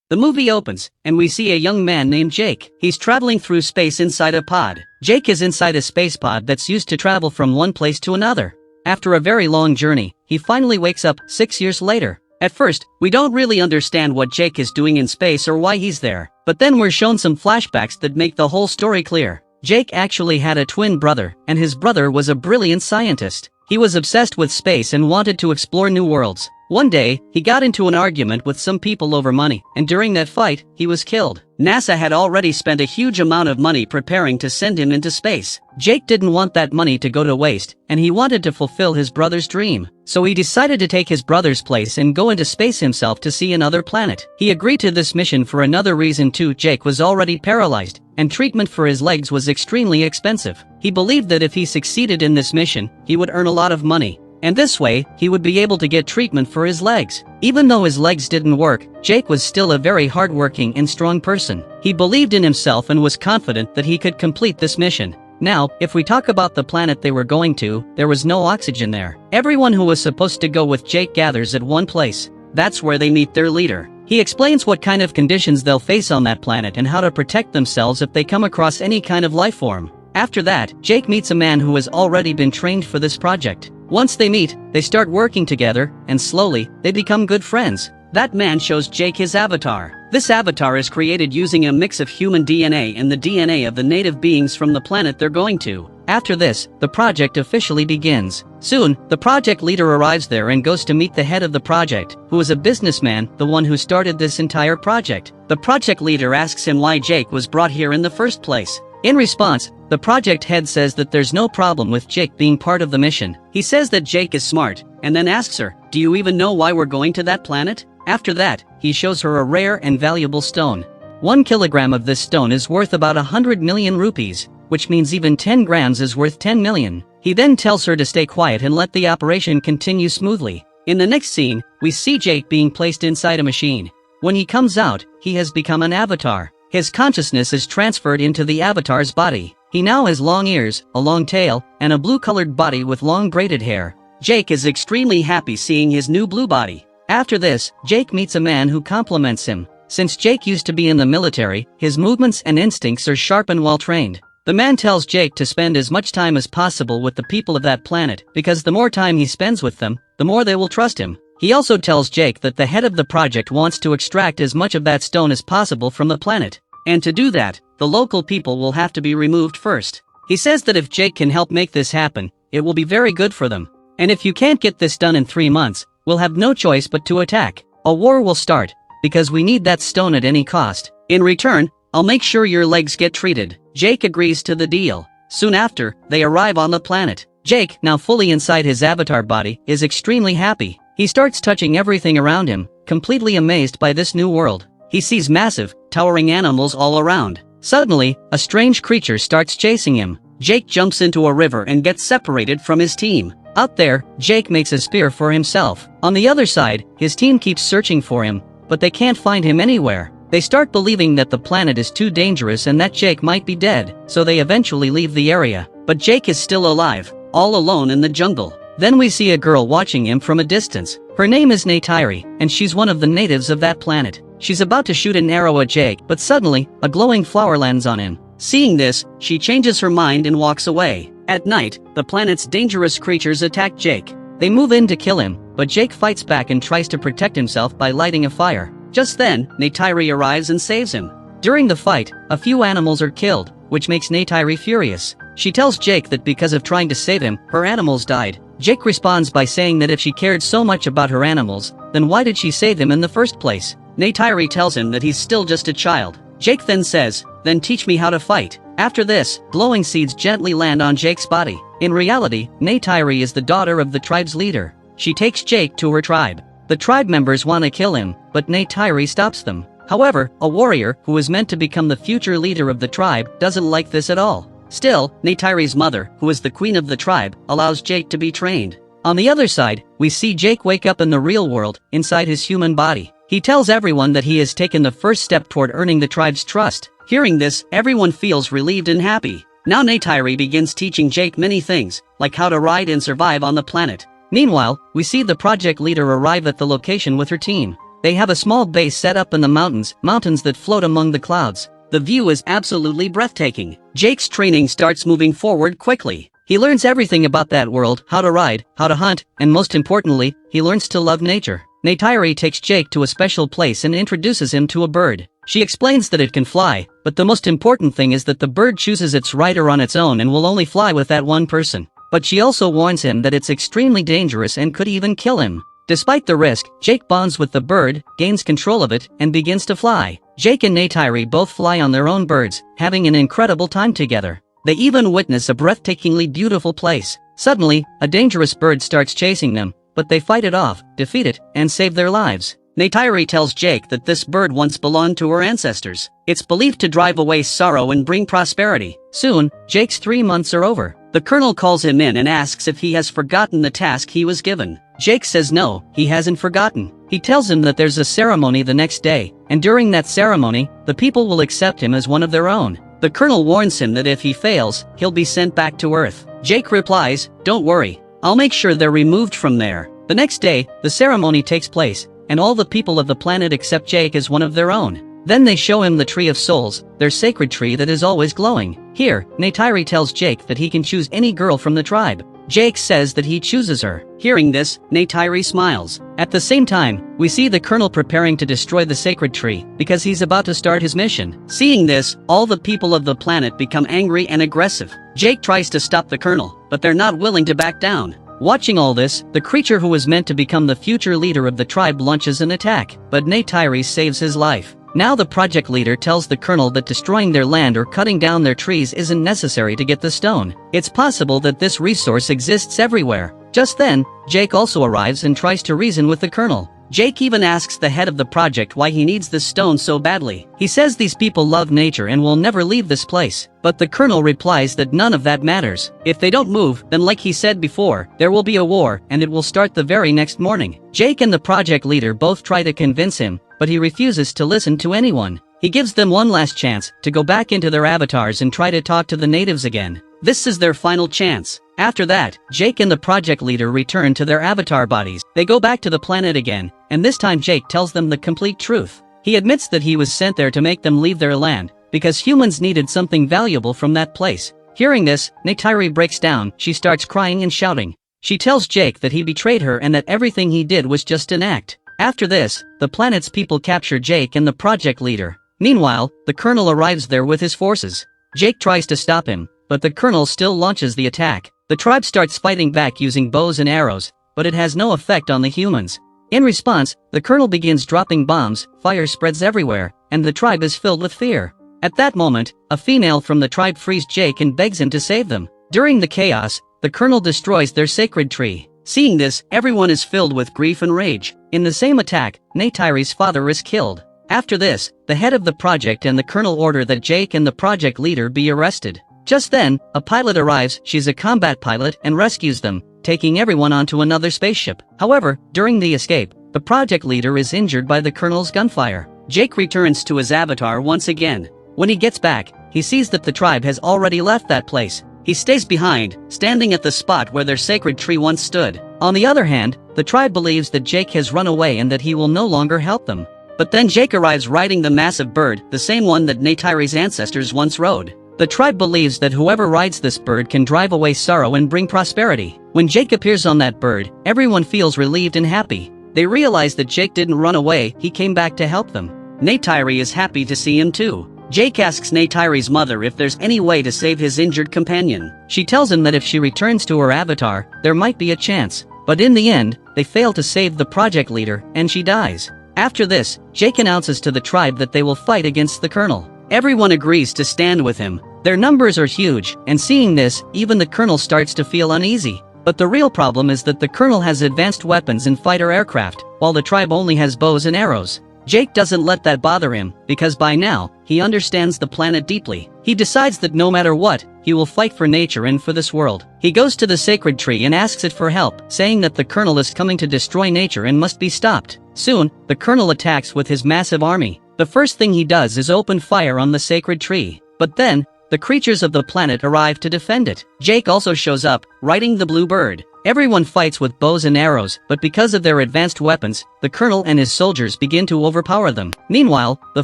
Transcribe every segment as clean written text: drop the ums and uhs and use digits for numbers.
The movie opens, and we see a young man named Jake. He's traveling through space inside a pod. Jake is inside a space pod that's used to travel from one place to another. After a very long journey, he finally wakes up 6 years later. At first, we don't really understand what Jake is doing in space or why he's there. But then we're shown some flashbacks that make the whole story clear. Jake actually had a twin brother, and his brother was a brilliant scientist. He was obsessed with space and wanted to explore new worlds. One day, he got into an argument with some people over money, and during that fight, he was killed. NASA had already spent a huge amount of money preparing to send him into space. Jake didn't want that money to go to waste, and he wanted to fulfill his brother's dream. So he decided to take his brother's place and go into space himself to see another planet. He agreed to this mission for another reason too. Jake was already paralyzed, and treatment for his legs was extremely expensive. He believed that if he succeeded in this mission, he would earn a lot of money. And this way, he would be able to get treatment for his legs. Even though his legs didn't work, Jake was still a very hardworking and strong person. He believed in himself and was confident that he could complete this mission. Now, if we talk about the planet they were going to, there was no oxygen there. Everyone who was supposed to go with Jake gathers at one place. That's where they meet their leader. He explains what kind of conditions they'll face on that planet and how to protect themselves if they come across any kind of life form. After that, Jake meets a man who has already been trained for this project. Once they meet, they start working together, and slowly, they become good friends. That man shows Jake his avatar. This avatar is created using a mix of human DNA and the DNA of the native beings from the planet they're going to. After this, the project officially begins. Soon, the project leader arrives there and goes to meet the head of the project, who is a businessman, the one who started this entire project. The project leader asks him why Jake was brought here in the first place. In response, the project head says that there's no problem with Jake being part of the mission. He says that Jake is smart, and then asks her, "Do you even know why we're going to that planet?" After that, he shows her a rare and valuable stone. 1 kilogram of this stone is worth about 100 million rupees, which means even 10 grams is worth 10 million. He then tells her to stay quiet and let the operation continue smoothly. In the next scene, we see Jake being placed inside a machine. When he comes out, he has become an avatar. His consciousness is transferred into the avatar's body. He now has long ears, a long tail, and a blue-colored body with long braided hair. Jake is extremely happy seeing his new blue body. After this, Jake meets a man who compliments him. Since Jake used to be in the military, his movements and instincts are sharp and well-trained. The man tells Jake to spend as much time as possible with the people of that planet, because the more time he spends with them, the more they will trust him. He also tells Jake that the head of the project wants to extract as much of that stone as possible from the planet. And to do that, the local people will have to be removed first. He says that if Jake can help make this happen, it will be very good for them. And if you can't get this done in 3 months, we'll have no choice but to attack. A war will start, because we need that stone at any cost. In return, I'll make sure your legs get treated. Jake agrees to the deal. Soon after, they arrive on the planet. Jake, now fully inside his avatar body, is extremely happy. He starts touching everything around him, completely amazed by this new world. He sees massive, towering animals all around. Suddenly, a strange creature starts chasing him. Jake jumps into a river and gets separated from his team. Out there, Jake makes a spear for himself. On the other side, his team keeps searching for him, but they can't find him anywhere. They start believing that the planet is too dangerous and that Jake might be dead, so they eventually leave the area. But Jake is still alive, all alone in the jungle. Then we see a girl watching him from a distance. Her name is Neytiri, and she's one of the natives of that planet. She's about to shoot an arrow at Jake, but suddenly, a glowing flower lands on him. Seeing this, she changes her mind and walks away. At night, the planet's dangerous creatures attack Jake. They move in to kill him, but Jake fights back and tries to protect himself by lighting a fire. Just then, Neytiri arrives and saves him. During the fight, a few animals are killed, which makes Neytiri furious. She tells Jake that because of trying to save him, her animals died. Jake responds by saying that if she cared so much about her animals, then why did she save him in the first place? Neytiri tells him that he's still just a child. Jake then says, "Then teach me how to fight." After this, glowing seeds gently land on Jake's body. In reality, Neytiri is the daughter of the tribe's leader. She takes Jake to her tribe. The tribe members want to kill him, but Neytiri stops them. However, a warrior, who is meant to become the future leader of the tribe, doesn't like this at all. Still, Neytiri's mother, who is the queen of the tribe, allows Jake to be trained. On the other side, we see Jake wake up in the real world, inside his human body. He tells everyone that he has taken the first step toward earning the tribe's trust. Hearing this, everyone feels relieved and happy. Now Neytiri begins teaching Jake many things, like how to ride and survive on the planet. Meanwhile, we see the project leader arrive at the location with her team. They have a small base set up in the mountains that float among the clouds. The view is absolutely breathtaking. Jake's training starts moving forward quickly. He learns everything about that world, how to ride, how to hunt, and most importantly, he learns to love nature. Neytiri takes Jake to a special place and introduces him to a bird. She explains that it can fly, but the most important thing is that the bird chooses its rider on its own and will only fly with that one person. But she also warns him that it's extremely dangerous and could even kill him. Despite the risk, Jake bonds with the bird, gains control of it, and begins to fly. Jake and Neytiri both fly on their own birds, having an incredible time together. They even witness a breathtakingly beautiful place. Suddenly, a dangerous bird starts chasing them, but they fight it off, defeat it, and save their lives. Neytiri tells Jake that this bird once belonged to her ancestors. It's believed to drive away sorrow and bring prosperity. Soon, Jake's 3 months are over. The colonel calls him in and asks if he has forgotten the task he was given. Jake says no, he hasn't forgotten. He tells him that there's a ceremony the next day, and during that ceremony, the people will accept him as one of their own. The colonel warns him that if he fails, he'll be sent back to Earth. Jake replies, "Don't worry, I'll make sure they're removed from there." The next day, the ceremony takes place, and all the people of the planet accept Jake as one of their own. Then they show him the Tree of Souls, their sacred tree that is always glowing. Here, Neytiri tells Jake that he can choose any girl from the tribe. Jake says that he chooses her. Hearing this, Neytiri smiles. At the same time, we see the colonel preparing to destroy the sacred tree, because he's about to start his mission. Seeing this, all the people of the planet become angry and aggressive. Jake tries to stop the colonel, but they're not willing to back down. Watching all this, the creature who was meant to become the future leader of the tribe launches an attack, but Neytiri saves his life. Now the project leader tells the colonel that destroying their land or cutting down their trees isn't necessary to get the stone. It's possible that this resource exists everywhere. Just then, Jake also arrives and tries to reason with the colonel. Jake even asks the head of the project why he needs this stone so badly. He says these people love nature and will never leave this place. But the colonel replies that none of that matters. If they don't move, then like he said before, there will be a war, and it will start the very next morning. Jake and the project leader both try to convince him, but he refuses to listen to anyone. He gives them one last chance to go back into their avatars and try to talk to the natives again. This is their final chance. After that, Jake and the project leader return to their avatar bodies. They go back to the planet again, and this time Jake tells them the complete truth. He admits that he was sent there to make them leave their land, because humans needed something valuable from that place. Hearing this, Neytiri breaks down. She starts crying and shouting. She tells Jake that he betrayed her and that everything he did was just an act. After this, the planet's people capture Jake and the project leader. Meanwhile, the colonel arrives there with his forces. Jake tries to stop him, but the colonel still launches the attack. The tribe starts fighting back using bows and arrows, but it has no effect on the humans. In response, the colonel begins dropping bombs, fire spreads everywhere, and the tribe is filled with fear. At that moment, a female from the tribe frees Jake and begs him to save them. During the chaos, the colonel destroys their sacred tree. Seeing this, everyone is filled with grief and rage. In the same attack, Neytiri's father is killed. After this, the head of the project and the colonel order that Jake and the project leader be arrested. Just then, a pilot arrives. She's a combat pilot and rescues them, taking everyone onto another spaceship. However, during the escape, the project leader is injured by the colonel's gunfire. Jake returns to his avatar once again. When he gets back, he sees that the tribe has already left that place. He stays behind, standing at the spot where their sacred tree once stood. On the other hand, the tribe believes that Jake has run away and that he will no longer help them. But then Jake arrives riding the massive bird, the same one that Neytiri's ancestors once rode. The tribe believes that whoever rides this bird can drive away sorrow and bring prosperity. When Jake appears on that bird, everyone feels relieved and happy. They realize that Jake didn't run away, he came back to help them. Neytiri is happy to see him too. Jake asks Neytiri's mother if there's any way to save his injured companion. She tells him that if she returns to her avatar, there might be a chance. But in the end, they fail to save the project leader, and she dies. After this, Jake announces to the tribe that they will fight against the colonel. Everyone agrees to stand with him. Their numbers are huge, and seeing this, even the colonel starts to feel uneasy. But the real problem is that the colonel has advanced weapons and fighter aircraft, while the tribe only has bows and arrows. Jake doesn't let that bother him, because by now, he understands the planet deeply. He decides that no matter what, he will fight for nature and for this world. He goes to the sacred tree and asks it for help, saying that the colonel is coming to destroy nature and must be stopped. Soon, the colonel attacks with his massive army. The first thing he does is open fire on the sacred tree. But then, the creatures of the planet arrive to defend it. Jake also shows up, riding the blue bird. Everyone fights with bows and arrows, but because of their advanced weapons, the colonel and his soldiers begin to overpower them. Meanwhile, the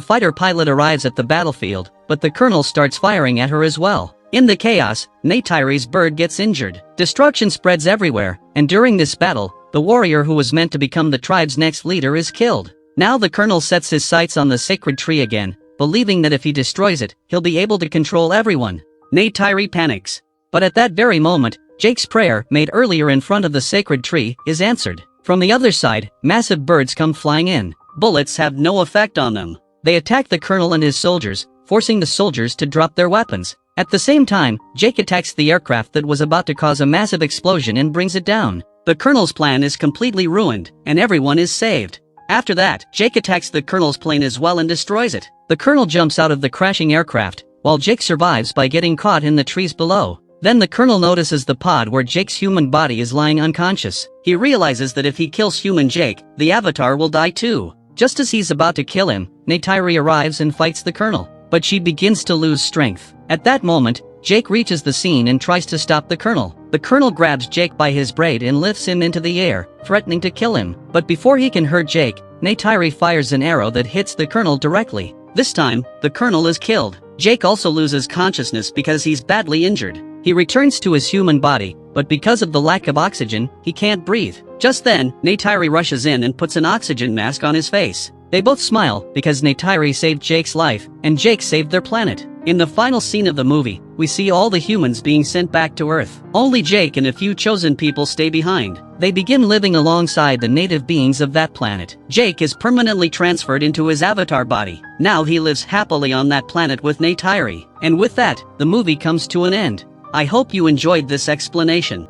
fighter pilot arrives at the battlefield, but the colonel starts firing at her as well. In the chaos, Neytiri's bird gets injured. Destruction spreads everywhere, and during this battle, the warrior who was meant to become the tribe's next leader is killed. Now the colonel sets his sights on the sacred tree again, believing that if he destroys it, he'll be able to control everyone. Neytiri panics. But at that very moment, Jake's prayer, made earlier in front of the sacred tree, is answered. From the other side, massive birds come flying in. Bullets have no effect on them. They attack the colonel and his soldiers, forcing the soldiers to drop their weapons. At the same time, Jake attacks the aircraft that was about to cause a massive explosion and brings it down. The colonel's plan is completely ruined, and everyone is saved. After that, Jake attacks the colonel's plane as well and destroys it. The colonel jumps out of the crashing aircraft, while Jake survives by getting caught in the trees below. Then the colonel notices the pod where Jake's human body is lying unconscious. He realizes that if he kills human Jake, the avatar will die too. Just as he's about to kill him, Neytiri arrives and fights the colonel, but she begins to lose strength. At that moment, Jake reaches the scene and tries to stop the colonel. The colonel grabs Jake by his braid and lifts him into the air, threatening to kill him. But before he can hurt Jake, Neytiri fires an arrow that hits the colonel directly. This time, the colonel is killed. Jake also loses consciousness because he's badly injured. He returns to his human body, but because of the lack of oxygen, he can't breathe. Just then, Neytiri rushes in and puts an oxygen mask on his face. They both smile because Neytiri saved Jake's life, and Jake saved their planet. In the final scene of the movie, we see all the humans being sent back to Earth. Only Jake and a few chosen people stay behind. They begin living alongside the native beings of that planet. Jake is permanently transferred into his avatar body. Now he lives happily on that planet with Neytiri. And with that, the movie comes to an end. I hope you enjoyed this explanation.